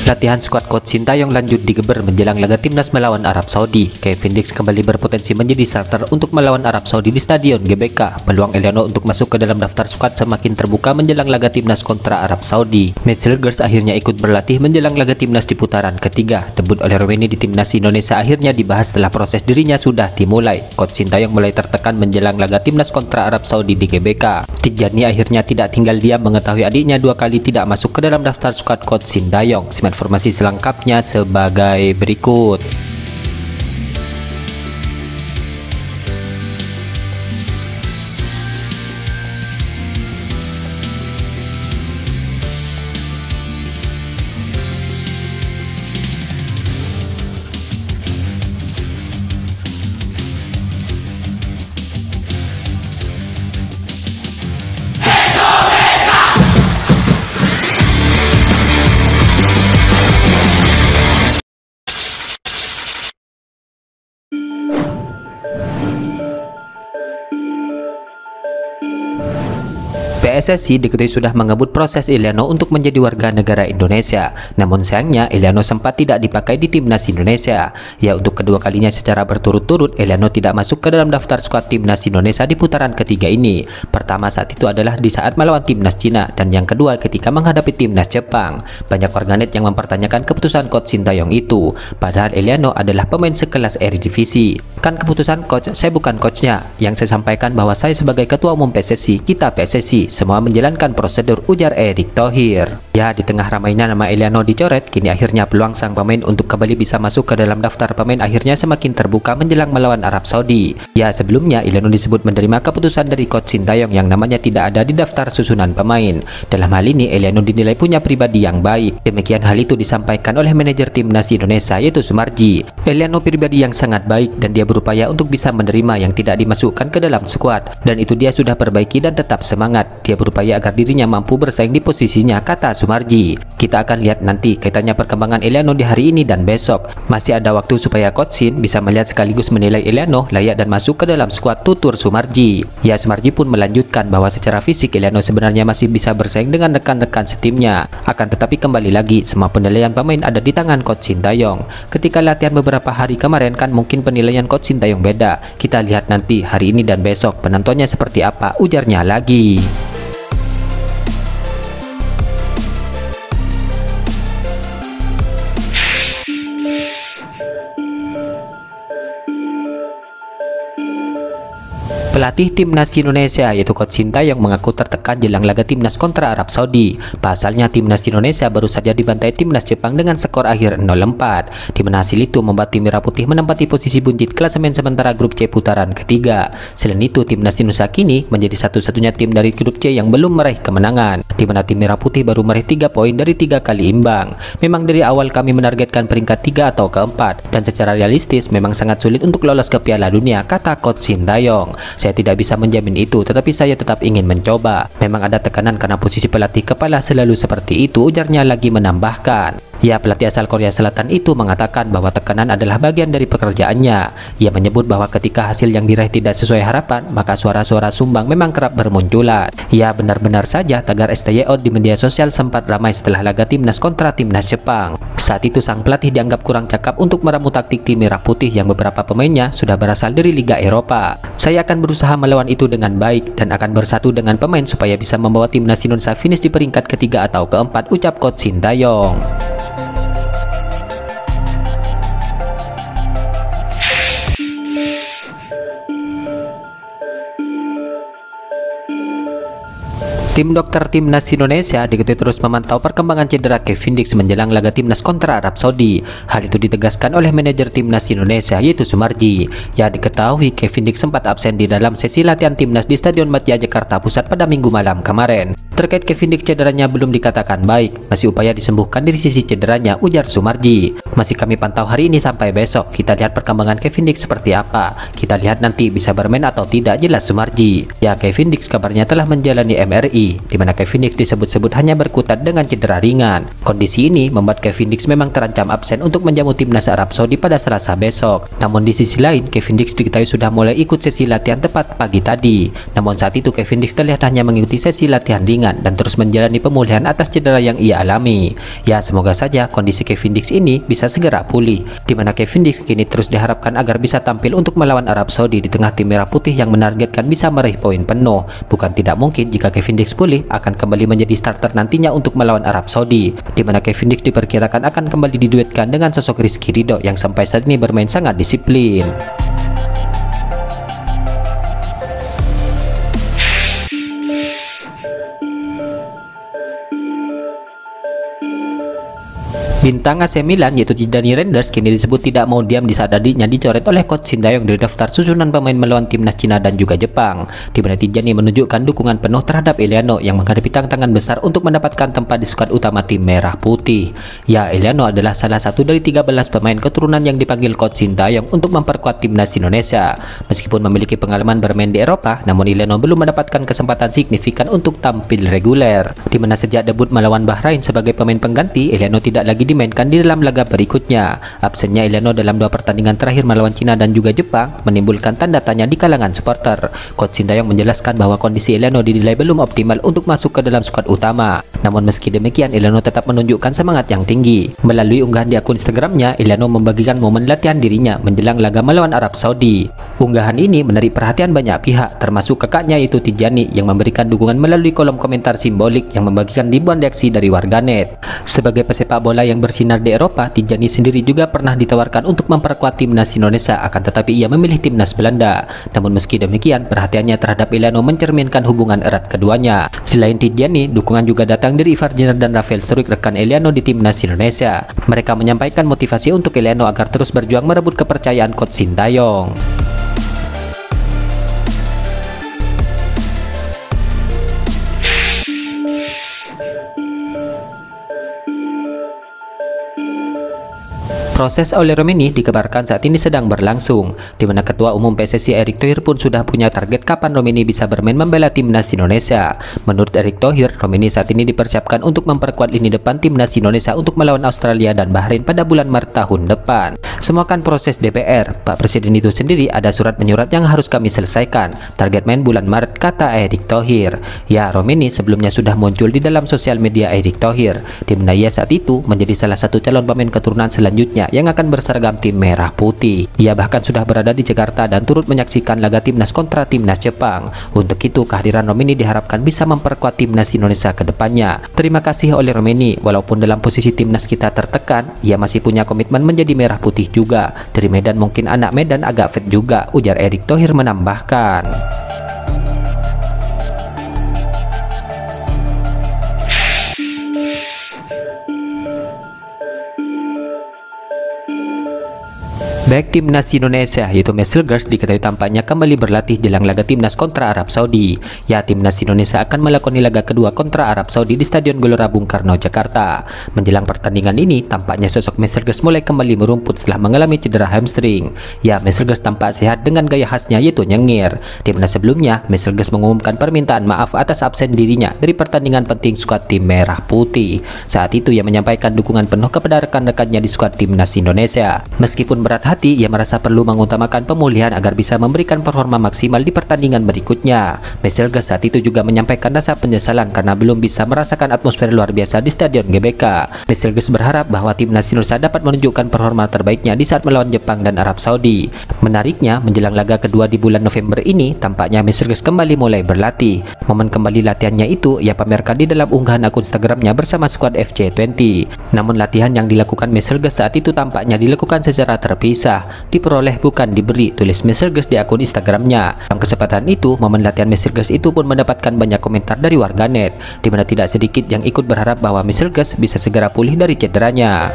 Latihan skuad coach Sintayong lanjut digeber menjelang laga timnas melawan Arab Saudi. Kevin Dix kembali berpotensi menjadi starter untuk melawan Arab Saudi di Stadion GBK. Peluang Eliono untuk masuk ke dalam daftar skuad semakin terbuka menjelang laga timnas kontra Arab Saudi. Girls akhirnya ikut berlatih menjelang laga timnas di putaran ketiga. Debut oleh Romeni di timnas Indonesia akhirnya dibahas setelah proses dirinya sudah dimulai. Coach Sintayong mulai tertekan menjelang laga timnas kontra Arab Saudi di GBK. Tijani akhirnya tidak tinggal diam mengetahui adiknya 2 kali tidak masuk ke dalam daftar skuad coach Sintayong. Informasi selengkapnya sebagai berikut. PSSI diketahui sudah mengebut proses Eliono untuk menjadi warga negara Indonesia. Namun sayangnya Eliono sempat tidak dipakai di timnas Indonesia. Ya, untuk kedua kalinya secara berturut-turut Eliono tidak masuk ke dalam daftar skuad timnas Indonesia di putaran ketiga ini. Pertama saat itu adalah di saat melawan timnas Cina, dan yang kedua ketika menghadapi timnas Jepang. Banyak warganet yang mempertanyakan keputusan coach Sintayong itu, padahal Eliono adalah pemain sekelas Eredivisie. Kan keputusan coach, saya bukan coachnya. Yang saya sampaikan bahwa saya sebagai ketua umum PSSI, kita PSSI semua menjalankan prosedur, ujar Erick Thohir. Ya, di tengah ramainya nama Eliono dicoret, kini akhirnya peluang sang pemain untuk kembali bisa masuk ke dalam daftar pemain akhirnya semakin terbuka menjelang melawan Arab Saudi. Ya, sebelumnya Eliono disebut menerima keputusan dari coach Sintayong yang namanya tidak ada di daftar susunan pemain. Dalam hal ini Eliono dinilai punya pribadi yang baik. Demikian hal itu disampaikan oleh manajer timnas Indonesia yaitu Sumarji. Eliono pribadi yang sangat baik dan dia berupaya untuk bisa menerima yang tidak dimasukkan ke dalam skuad, dan itu dia sudah perbaiki dan tetap semangat. Dia berupaya agar dirinya mampu bersaing di posisinya, kata Sumarji. Kita akan lihat nanti kaitannya perkembangan Eliono di hari ini dan besok. Masih ada waktu supaya coach Sin bisa melihat sekaligus menilai Eliono layak dan masuk ke dalam skuad, tutur Sumarji. Ya, Sumarji pun melanjutkan bahwa secara fisik Eliono sebenarnya masih bisa bersaing dengan rekan-rekan setimnya. Akan tetapi kembali lagi semua penilaian pemain ada di tangan coach Sintayong. Ketika latihan beberapa hari kemarin kan mungkin penilaian coach Sintayong beda. Kita lihat nanti hari ini dan besok penontonnya seperti apa, ujarnya lagi. Pelatih timnas Indonesia yaitu coach Sintayong mengaku tertekan jelang laga timnas kontra Arab Saudi. Pasalnya timnas Indonesia baru saja dibantai timnas Jepang dengan skor akhir 0-4, di mana hasil itu membuat tim Merah Putih menempati posisi buncit klasemen sementara grup C putaran ketiga. Selain itu timnas Indonesia kini menjadi satu-satunya tim dari grup C yang belum meraih kemenangan, di mana tim Merah Putih baru meraih 3 poin dari 3 kali imbang. Memang dari awal kami menargetkan peringkat 3 atau keempat, dan secara realistis memang sangat sulit untuk lolos ke Piala Dunia, kata coach Sintayong. Saya tidak bisa menjamin itu, tetapi saya tetap ingin mencoba. Memang ada tekanan karena posisi pelatih kepala selalu seperti itu, ujarnya lagi menambahkan. Ya, pelatih asal Korea Selatan itu mengatakan bahwa tekanan adalah bagian dari pekerjaannya. Ia menyebut bahwa ketika hasil yang diraih tidak sesuai harapan, maka suara-suara sumbang memang kerap bermunculan. Ya, benar-benar saja tagar STYO di media sosial sempat ramai setelah laga timnas kontra timnas Jepang. Saat itu sang pelatih dianggap kurang cakap untuk meramu taktik tim Merah Putih yang beberapa pemainnya sudah berasal dari Liga Eropa. Saya akan berusaha melawan itu dengan baik dan akan bersatu dengan pemain supaya bisa membawa timnas Indonesia finish di peringkat ketiga atau keempat, ucap coach Sintayong. Tim dokter timnas Indonesia diketahui terus memantau perkembangan cedera Kevin Dix menjelang laga timnas kontra Arab Saudi. Hal itu ditegaskan oleh manajer timnas Indonesia yaitu Sumarji. Ya, diketahui Kevin Dix sempat absen di dalam sesi latihan timnas di Stadion Madia Jakarta Pusat pada Minggu malam kemarin. Terkait Kevin Dix, cederanya belum dikatakan baik, masih upaya disembuhkan dari sisi cederanya, ujar Sumarji. Masih kami pantau hari ini sampai besok. Kita lihat perkembangan Kevin Dix seperti apa. Kita lihat nanti bisa bermain atau tidak, jelas Sumarji. Ya, Kevin Dix kabarnya telah menjalani MRI. Putih, di mana Kevin Dix disebut-sebut hanya berkutat dengan cedera ringan. Kondisi ini membuat Kevin Dix memang terancam absen untuk menjamu timnas Arab Saudi pada Selasa besok. Namun di sisi lain, Kevin Dix diketahui sudah mulai ikut sesi latihan tepat pagi tadi. Namun saat itu Kevin Dix terlihat hanya mengikuti sesi latihan ringan dan terus menjalani pemulihan atas cedera yang ia alami. Ya, semoga saja kondisi Kevin Dix ini bisa segera pulih, di mana Kevin Dix kini terus diharapkan agar bisa tampil untuk melawan Arab Saudi di tengah tim Merah Putih yang menargetkan bisa meraih poin penuh. Bukan tidak mungkin jika Kevin Dix pulih akan kembali menjadi starter nantinya untuk melawan Arab Saudi, di mana Kevin Dix diperkirakan akan kembali diduetkan dengan sosok Rizky Ridho yang sampai saat ini bermain sangat disiplin. Bintang AC Milan yaitu Tijjani Reinders kini disebut tidak mau diam di saat adiknya dicoret oleh coach Sintayong dari daftar susunan pemain melawan timnas Cina dan juga Jepang, di mana Tijjani menunjukkan dukungan penuh terhadap Eliano yang menghadapi tantangan besar untuk mendapatkan tempat di skuad utama tim Merah Putih. Ya, Eliano adalah salah satu dari 13 pemain keturunan yang dipanggil coach Sintayong untuk memperkuat timnas Indonesia. Meskipun memiliki pengalaman bermain di Eropa, namun Eliano belum mendapatkan kesempatan signifikan untuk tampil reguler, di mana sejak debut melawan Bahrain sebagai pemain pengganti, Eliano tidak lagi dimainkan di dalam laga berikutnya. Absennya Eliano dalam 2 pertandingan terakhir melawan Cina dan juga Jepang menimbulkan tanda tanya di kalangan supporter. Coach Sintayong menjelaskan bahwa kondisi Eliano dinilai belum optimal untuk masuk ke dalam skuad utama. Namun meski demikian, Eliano tetap menunjukkan semangat yang tinggi. Melalui unggahan di akun Instagramnya, Eliano membagikan momen latihan dirinya menjelang laga melawan Arab Saudi. Unggahan ini menarik perhatian banyak pihak, termasuk kakaknya yaitu Tijjani yang memberikan dukungan melalui kolom komentar simbolik yang membagikan ribuan reaksi dari warganet. Sebagai pesepak bola yang bersinar di Eropa, Tijjani sendiri juga pernah ditawarkan untuk memperkuat timnas Indonesia, akan tetapi ia memilih timnas Belanda. Namun meski demikian, perhatiannya terhadap Eliano mencerminkan hubungan erat keduanya. Selain Tijjani, dukungan juga datang dari Ivar Jenner dan Rafael Struijk, rekan Eliano di timnas Indonesia. Mereka menyampaikan motivasi untuk Eliano agar terus berjuang merebut kepercayaan coach Sintayong. Proses Oleh Romeni dikabarkan saat ini sedang berlangsung, di mana Ketua Umum PSSI Erick Thohir pun sudah punya target kapan Romeni bisa bermain membela timnas Indonesia. Menurut Erick Thohir, Romeni saat ini dipersiapkan untuk memperkuat lini depan timnas Indonesia untuk melawan Australia dan Bahrain pada bulan Maret tahun depan. Semua kan proses DPR, Pak Presiden itu sendiri ada surat menyurat yang harus kami selesaikan. Target main bulan Maret, kata Erick Thohir. Ya, Romeni sebelumnya sudah muncul di dalam sosial media Erick Thohir, di mana ia saat itu menjadi salah satu calon pemain keturunan selanjutnya yang akan berseragam tim Merah Putih. Ia bahkan sudah berada di Jakarta dan turut menyaksikan laga timnas kontra timnas Jepang. Untuk itu, kehadiran Romeni diharapkan bisa memperkuat timnas Indonesia ke depannya. Terima kasih Oleh Romeni, walaupun dalam posisi timnas kita tertekan, ia masih punya komitmen menjadi Merah Putih juga. Dari Medan mungkin anak Medan agak fit juga, ujar Erick Thohir menambahkan. Back timnas Indonesia yaitu Messelgers diketahui tampaknya kembali berlatih jelang laga timnas kontra Arab Saudi. Ya, timnas Indonesia akan melakoni laga kedua kontra Arab Saudi di Stadion Gelora Bung Karno, Jakarta. Menjelang pertandingan ini, tampaknya sosok Messelgers mulai kembali merumput setelah mengalami cedera hamstring. Ya, Messelgers tampak sehat dengan gaya khasnya yaitu nyengir. Di mana sebelumnya, Messelgers mengumumkan permintaan maaf atas absen dirinya dari pertandingan penting skuad tim Merah Putih. Saat itu ia menyampaikan dukungan penuh kepada rekan-rekannya di skuad timnas Indonesia. Meskipun berat hati, ia merasa perlu mengutamakan pemulihan agar bisa memberikan performa maksimal di pertandingan berikutnya. Messelgers saat itu juga menyampaikan rasa penyesalan karena belum bisa merasakan atmosfer luar biasa di Stadion GBK. Messelgers berharap bahwa timnas Indonesia dapat menunjukkan performa terbaiknya di saat melawan Jepang dan Arab Saudi. Menariknya, menjelang laga kedua di bulan November ini, tampaknya Messelgers kembali mulai berlatih. Momen kembali latihannya itu ia pamerkan di dalam unggahan akun Instagramnya bersama skuad FC20. Namun latihan yang dilakukan Messelgers saat itu tampaknya dilakukan secara terpisah, diperoleh bukan diberi, tulis Messelgers di akun Instagramnya. Dalam kesempatan itu, momen latihan Messelgers itu pun mendapatkan banyak komentar dari warganet, di mana tidak sedikit yang ikut berharap bahwa Messelgers bisa segera pulih dari cederanya.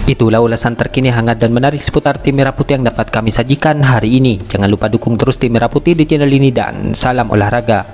Itulah ulasan terkini hangat dan menarik seputar tim Merah Putih yang dapat kami sajikan hari ini. Jangan lupa dukung terus tim Merah Putih di channel ini dan salam olahraga.